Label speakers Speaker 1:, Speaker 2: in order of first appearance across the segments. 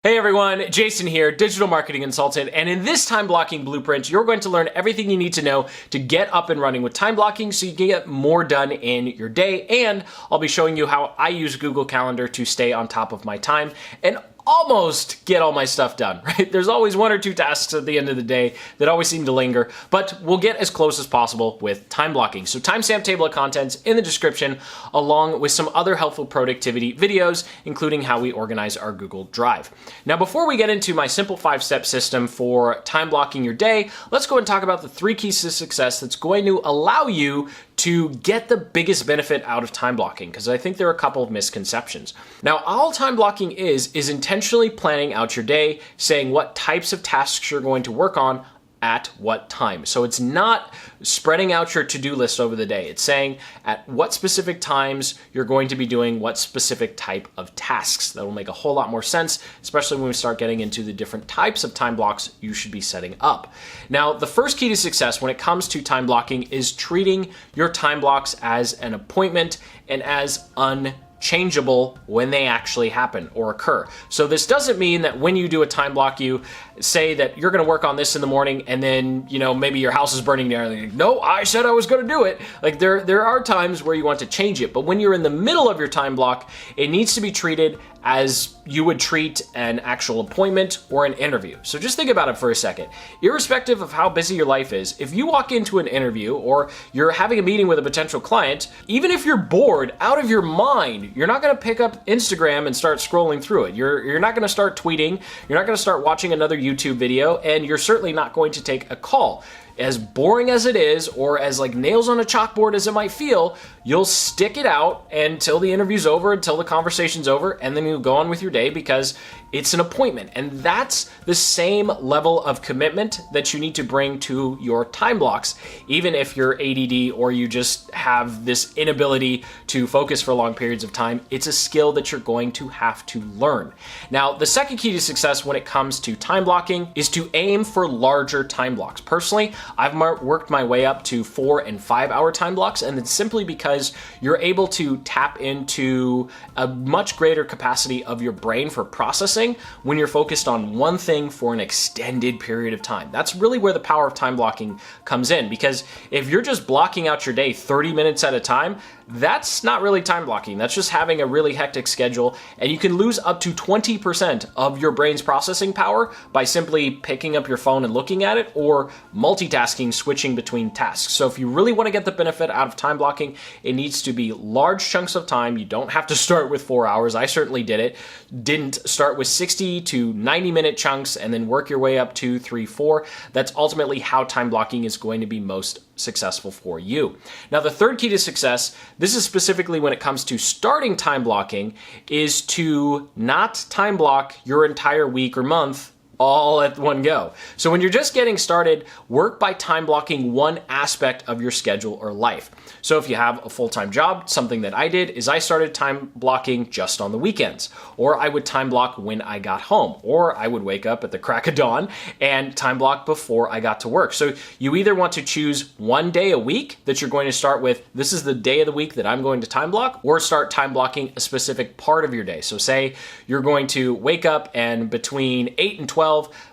Speaker 1: Hey everyone, Jason here, digital marketing consultant, and in this time blocking blueprint, you're going to learn everything you need to know to get up and running with time blocking so you can get more done in your day. And I'll be showing you how I use Google Calendar to stay on top of my time and almost get all my stuff done, right? There's always one or two tasks at the end of the day that always seem to linger, but we'll get as close as possible with time blocking. So timestamp table of contents in the description, along with some other helpful productivity videos, including how we organize our Google Drive. Now, before we get into my simple 5-step system for time blocking your day, let's go and talk about the 3 keys to success that's going to allow you to get the biggest benefit out of time blocking, because I think there are a couple of misconceptions. Now, all time blocking is intentionally planning out your day, saying what types of tasks you're going to work on at what time. So it's not spreading out your to-do list over the day. It's saying at what specific times you're going to be doing what specific type of tasks. That will make a whole lot more sense, especially when we start getting into the different types of time blocks you should be setting up. Now, the first key to success when it comes to time blocking is treating your time blocks as an appointment and as unchangeable when they actually happen or occur. So this doesn't mean that when you do a time block, you say that you're going to work on this in the morning and then, maybe your house is burning down and you're like, no, I said I was going to do it. Like there are times where you want to change it, but when you're in the middle of your time block, it needs to be treated as you would treat an actual appointment or an interview. So just think about it for a second. Irrespective of how busy your life is, if you walk into an interview or you're having a meeting with a potential client, even if you're bored out of your mind, you're not going to pick up Instagram and start scrolling through it. You're not going to start tweeting. You're not going to start watching another YouTube video, and you're certainly not going to take a call. As boring as it is, or as like nails on a chalkboard as it might feel, you'll stick it out until the interview's over, until the conversation's over, and then you'll go on with your day because it's an appointment. And that's the same level of commitment that you need to bring to your time blocks, even if you're ADD or you just have this inability to focus for long periods of time. It's a skill that you're going to have to learn. Now, the second key to success when it comes to time blocking is to aim for larger time blocks. Personally, I've worked my way up to 4 and 5 hour time blocks, and it's simply because you're able to tap into a much greater capacity of your brain for processing when you're focused on one thing for an extended period of time. That's really where the power of time blocking comes in, because if you're just blocking out your day 30 minutes at a time, that's not really time blocking. That's just having a really hectic schedule, and you can lose up to 20% of your brain's processing power by simply picking up your phone and looking at it, or multitasking, switching between tasks. So if you really want to get the benefit out of time blocking, it needs to be large chunks of time. You don't have to start with 4 hours. I certainly didn't start with 60 to 90 minute chunks and then work your way up 2, 3, 4. That's ultimately how time blocking is going to be most successful for you. Now, the third key to success, this is specifically when it comes to starting time blocking, is to not time block your entire week or month all at one go. So when you're just getting started, work by time blocking one aspect of your schedule or life. So if you have a full-time job, something that I did is I started time blocking just on the weekends, or I would time block when I got home, or I would wake up at the crack of dawn and time block before I got to work. So you either want to choose one day a week that you're going to start with, this is the day of the week that I'm going to time block, or start time blocking a specific part of your day. So say you're going to wake up and between 8 and 12,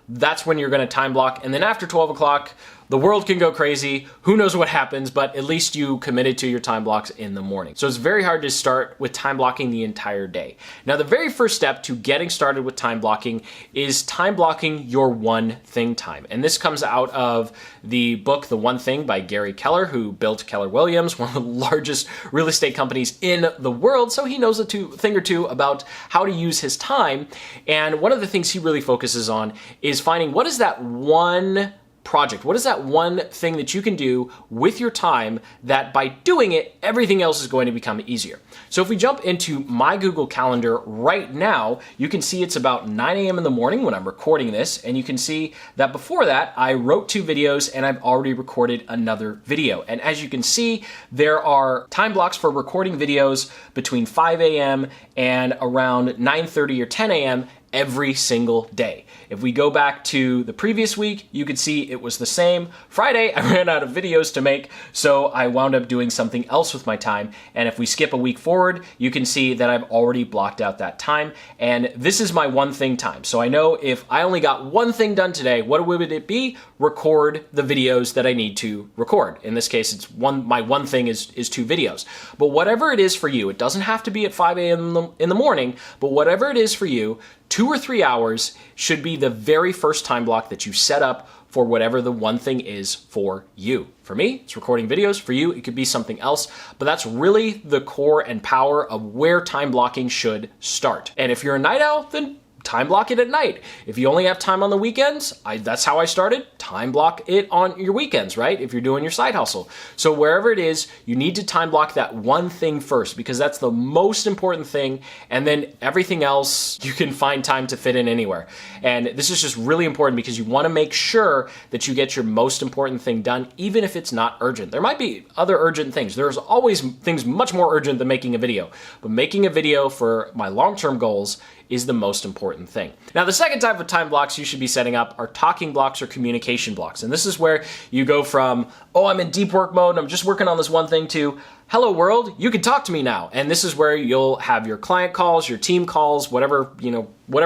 Speaker 1: that's when you're going to time block. And then after 12 o'clock, the world can go crazy. Who knows what happens, but at least you committed to your time blocks in the morning. So it's very hard to start with time blocking the entire day. Now, the very first step to getting started with time blocking is time blocking your one thing time. And this comes out of the book, The One Thing by Gary Keller, who built Keller Williams, one of the largest real estate companies in the world. So he knows a thing or two about how to use his time. And one of the things he really focuses on is finding what is that one project? What is that one thing that you can do with your time that by doing it, everything else is going to become easier? So if we jump into my Google Calendar right now, you can see it's about 9 a.m. in the morning when I'm recording this, and you can see that before that, I wrote 2 videos and I've already recorded another video. And as you can see, there are time blocks for recording videos between 5 a.m. and around 9:30 or 10 a.m. every single day. If we go back to the previous week, you could see it was the same. Friday, I ran out of videos to make, so I wound up doing something else with my time. And if we skip a week forward, you can see that I've already blocked out that time. And this is my one thing time. So I know if I only got one thing done today, what would it be? Record the videos that I need to record. In this case, it's my one thing is 2 videos. But whatever it is for you, it doesn't have to be at 5 a.m. in the morning, but whatever it is for you, 2 or 3 hours should be the very first time block that you set up for whatever the one thing is for you. For me, it's recording videos. For you, it could be something else, but that's really the core and power of where time blocking should start. And if you're a night owl, then time block it at night. If you only have time on the weekends, that's how I started. Time block it on your weekends, right? If you're doing your side hustle. So wherever it is, you need to time block that one thing first because that's the most important thing. And then everything else, you can find time to fit in anywhere. And this is just really important because you want to make sure that you get your most important thing done, even if it's not urgent. There might be other urgent things. There's always things much more urgent than making a video. But making a video for my long-term goals is the most important thing. Now, the second type of time blocks you should be setting up are talking blocks or communication blocks. And this is where you go from, oh, I'm in deep work mode and I'm just working on this one thing to, hello world, you can talk to me now. And this is where you'll have your client calls, your team calls, whatever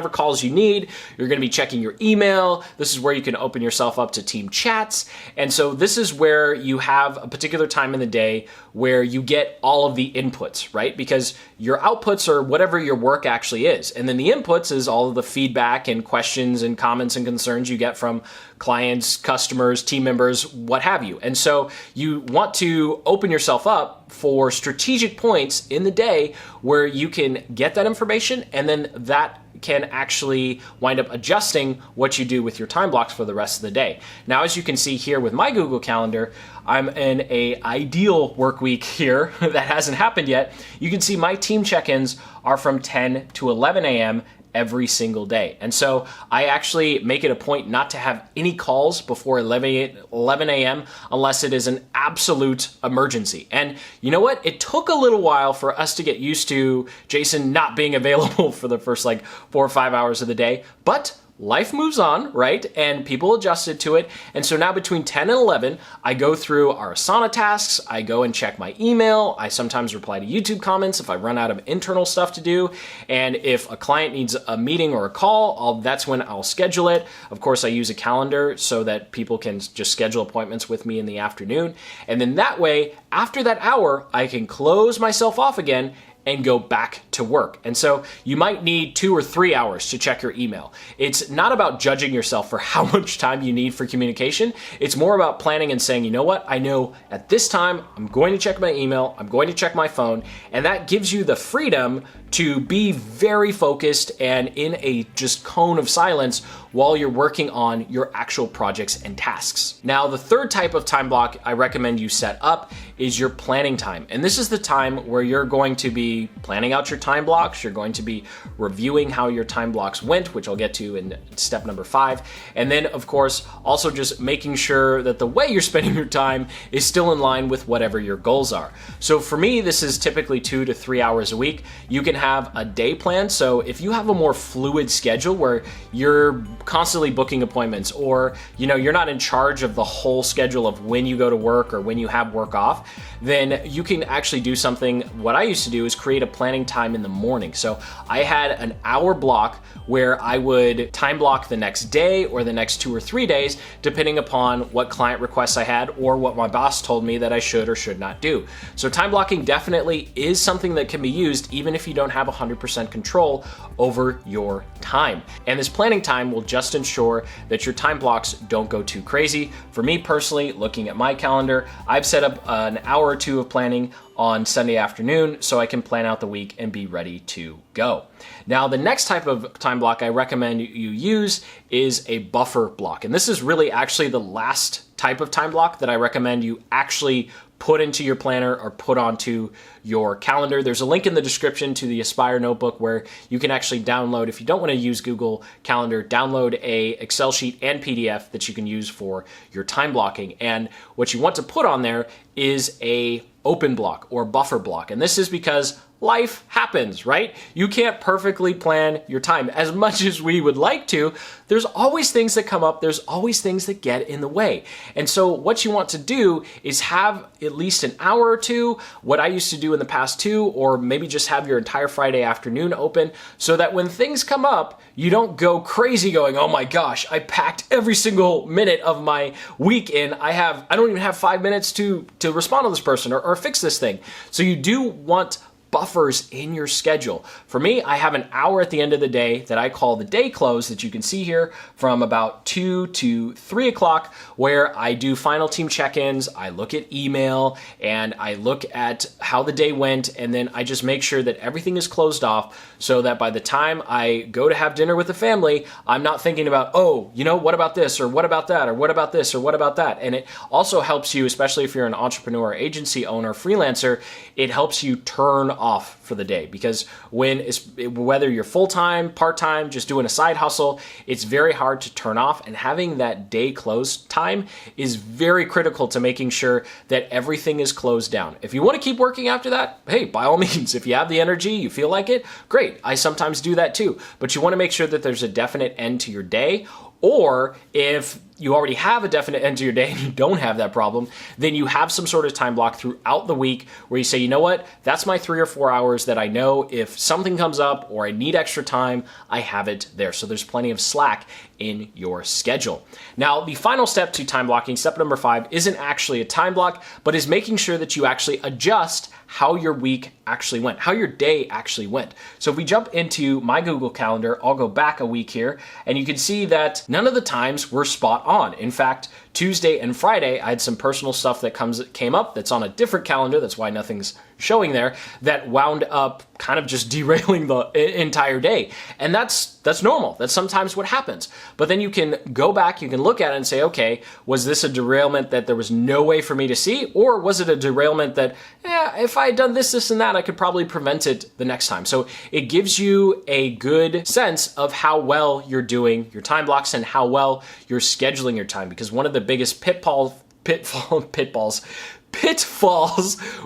Speaker 1: calls you need. You're going to be checking your email. This is where you can open yourself up to team chats. And so this is where you have a particular time in the day where you get all of the inputs, right? Because your outputs are whatever your work actually is. And then the inputs is all of the feedback and questions and comments and concerns you get from clients, customers, team members, what have you. And so you want to open yourself up for strategic points in the day where you can get that information and then that can actually wind up adjusting what you do with your time blocks for the rest of the day. Now, as you can see here with my Google Calendar, I'm in an ideal work week here that hasn't happened yet. You can see my team check-ins are from 10 to 11 a.m. every single day. And so I actually make it a point not to have any calls before 11 a.m. unless it is an absolute emergency. And you know what? It took a little while for us to get used to Jason not being available for the first 4 or 5 hours of the day, but life moves on, right? And people adjusted to it. And so now between 10 and 11, I go through our Asana tasks. I go and check my email. I sometimes reply to YouTube comments if I run out of internal stuff to do. And if a client needs a meeting or a call, that's when I'll schedule it. Of course, I use a calendar so that people can just schedule appointments with me in the afternoon. And then that way, after that hour, I can close myself off again and go back to work. And so you might need 2 or 3 hours to check your email. It's not about judging yourself for how much time you need for communication. It's more about planning and saying, you know what, I know at this time I'm going to check my email, I'm going to check my phone, and that gives you the freedom to be very focused and in a just cone of silence while you're working on your actual projects and tasks. Now, the third type of time block I recommend you set up is your planning time. And this is the time where you're going to be planning out your time blocks. You're going to be reviewing how your time blocks went, which I'll get to in step number 5. And then, of course, also just making sure that the way you're spending your time is still in line with whatever your goals are. So for me, this is typically 2 to 3 hours a week. You can have a day plan. So if you have a more fluid schedule where you're constantly booking appointments or you're not in charge of the whole schedule of when you go to work or when you have work off, then you can actually do something. What I used to do is create a planning time in the morning. So I had an hour block where I would time block the next day or the next 2 or 3 days, depending upon what client requests I had or what my boss told me that I should or should not do. So time blocking definitely is something that can be used even if you don't have 100% control over your time. And this planning time will just ensure that your time blocks don't go too crazy. For me personally, looking at my calendar, I've set up an hour or 2 of planning on Sunday afternoon so I can plan out the week and be ready to go. Now, the next type of time block I recommend you use is a buffer block. And this is really actually the last type of time block that I recommend you actually put into your planner or put onto your calendar. There's a link in the description to the Aspire notebook where you can actually download, if you don't want to use Google Calendar, download a Excel sheet and PDF that you can use for your time blocking. And what you want to put on there is a open block or buffer block. And this is because life happens, right? You can't perfectly plan your time. As much as we would like to, there's always things that come up. There's always things that get in the way. And so what you want to do is have at least an hour or two, what I used to do in the past too, or maybe just have your entire Friday afternoon open so that when things come up, you don't go crazy going, oh my gosh, I packed every single minute of my week in. I don't even have 5 minutes to respond to this person or fix this thing. So you do want buffers in your schedule. For me, I have an hour at the end of the day that I call the day close that you can see here from about 2 to 3 o'clock, where I do final team check-ins, I look at email, and I look at how the day went, and then I just make sure that everything is closed off so that by the time I go to have dinner with the family, I'm not thinking about, oh, what about this, or what about that, or what about this, or what about that. And it also helps you, especially if you're an entrepreneur, agency owner, freelancer, it helps you turn off for the day, because whether you're full-time, part-time, just doing a side hustle, it's very hard to turn off, and having that day close time is very critical to making sure that everything is closed down. If you want to keep working after that, hey, by all means, if you have the energy, you feel like it, great. I sometimes do that too, but you want to make sure that there's a definite end to your day. Or if you already have a definite end to your day and you don't have that problem, then you have some sort of time block throughout the week where you say, you know what, that's my 3 or 4 hours that I know if something comes up or I need extra time, I have it there. So there's plenty of slack in your schedule. Now, the final step to time blocking, step number 5, isn't actually a time block, but is making sure that you actually adjust how your week actually went, how your day actually went. So if we jump into my Google Calendar, I'll go back a week here, and you can see that none of the times were spot on. In fact, Tuesday and Friday, I had some personal stuff that came up that's on a different calendar, that's why nothing's showing there, that wound up kind of just derailing the entire day. And that's normal. That's sometimes what happens. But then you can go back, you can look at it and say, okay, was this a derailment that there was no way for me to see? Or was it a derailment that, if I had done this, this, and that, I could probably prevent it the next time? So it gives you a good sense of how well you're doing your time blocks and how well you're scheduling your time. Because one of the biggest pitfalls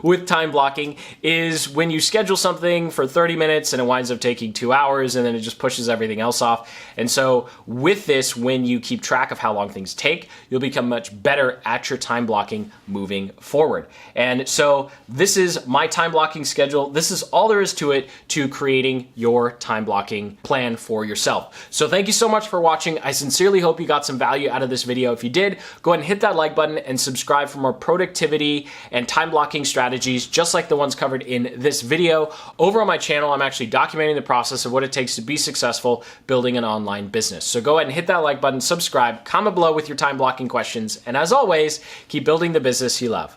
Speaker 1: with time blocking is when you schedule something for 30 minutes and it winds up taking 2 hours, and then it just pushes everything else off. And so with this, when you keep track of how long things take, you'll become much better at your time blocking moving forward. And so this is my time blocking schedule. This is all there is to it, to creating your time blocking plan for yourself. So thank you so much for watching. I sincerely hope you got some value out of this video. If you did, go ahead and hit that like button and subscribe for more productivity and time blocking strategies just like the ones covered in this video. Over on my channel, I'm actually documenting the process of what it takes to be successful building an online business. So go ahead and hit that like button, subscribe, comment below with your time blocking questions, and as always, keep building the business you love.